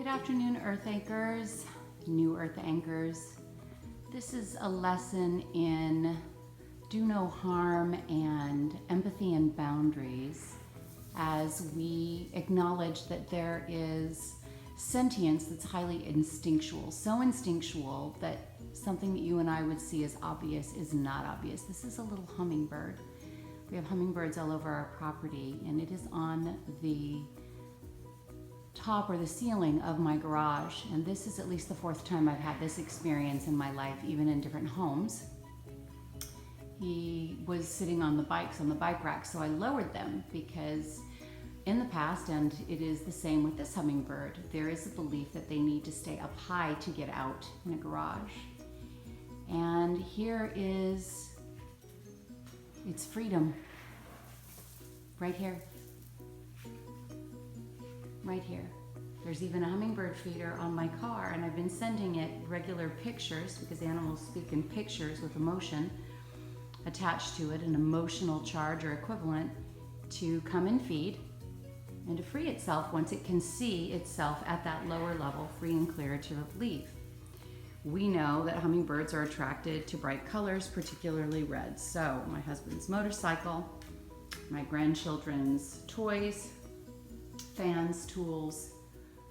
Good afternoon, Earth Anchors, new Earth Anchors. This is a lesson in do no harm and empathy and boundaries as we acknowledge that there is sentience that's highly instinctual, so instinctual that something that you and I would see as obvious is not obvious. This is a little hummingbird. We have hummingbirds all over our property, and it is on the top or the ceiling of my garage, and this is at least the fourth time I've had this experience in my life, even in different homes. He was sitting on the bikes on the bike rack, so I lowered them because in the past, and it is the same with this hummingbird, there is a belief that they need to stay up high to get out in a garage. And here is its freedom, right here. Right here. There's even a hummingbird feeder on my car, and I've been sending it regular pictures because animals speak in pictures with emotion attached to it, an emotional charge or equivalent, to come and feed and to free itself once it can see itself at that lower level, free and clear to leave. We know that hummingbirds are attracted to bright colors, particularly red. So my husband's motorcycle, my grandchildren's toys, fans, tools,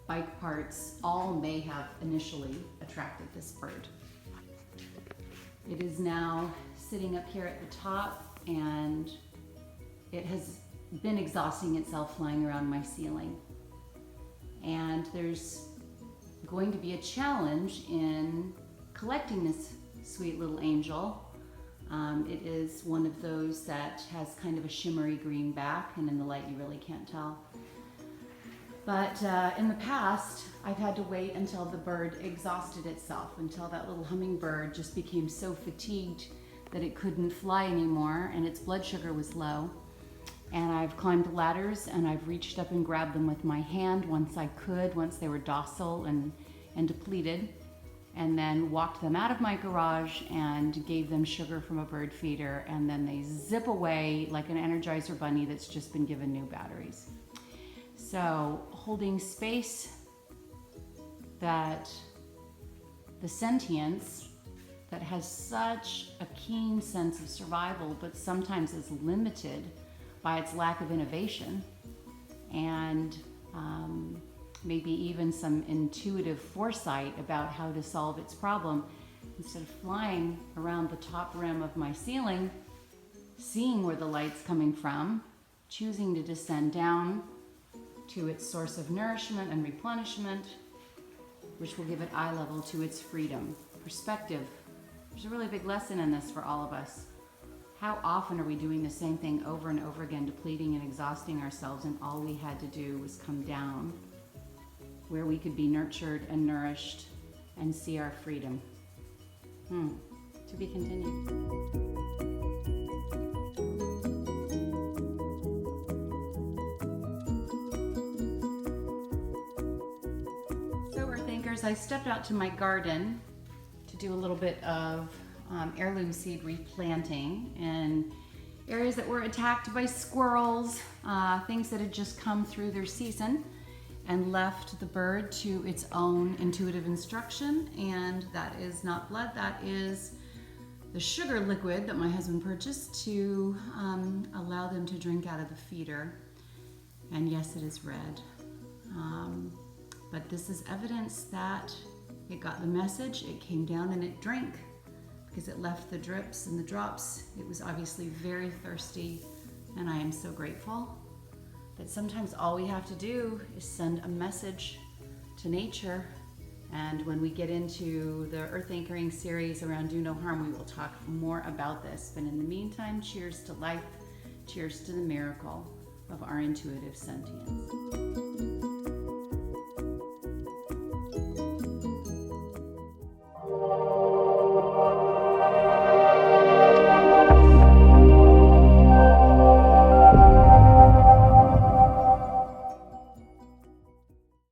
bike parts, all may have initially attracted this bird. It is now sitting up here at the top, and it has been exhausting itself flying around my ceiling. And there's going to be a challenge in collecting this sweet little angel. It is one of those that has kind of a shimmery green back, and in the light you really can't tell. But in the past, I've had to wait until the bird exhausted itself, until that little hummingbird just became so fatigued that it couldn't fly anymore and its blood sugar was low. And I've climbed ladders and I've reached up and grabbed them with my hand once I could, once they were docile and depleted, and then walked them out of my garage and gave them sugar from a bird feeder, and then they zip away like an Energizer bunny that's just been given new batteries. So holding space that the sentience that has such a keen sense of survival, but sometimes is limited by its lack of innovation and maybe even some intuitive foresight about how to solve its problem. Instead of flying around the top rim of my ceiling, seeing where the light's coming from, choosing to descend down to its source of nourishment and replenishment, which will give it eye level to its freedom. Perspective. There's a really big lesson in this for all of us. How often are we doing the same thing over and over again, depleting and exhausting ourselves, and all we had to do was come down where we could be nurtured and nourished and see our freedom. To be continued. I stepped out to my garden to do a little bit of heirloom seed replanting in areas that were attacked by squirrels, things that had just come through their season, and left the bird to its own intuitive instruction. And that is not blood, that is the sugar liquid that my husband purchased to allow them to drink out of the feeder. And yes, it is red. But this is evidence that it got the message, it came down and it drank because it left the drips and the drops. It was obviously very thirsty, and I am so grateful that sometimes all we have to do is send a message to nature. And when we get into the Earth Anchoring series around Do No Harm, we will talk more about this. But in the meantime, cheers to life, cheers to the miracle of our intuitive sentience.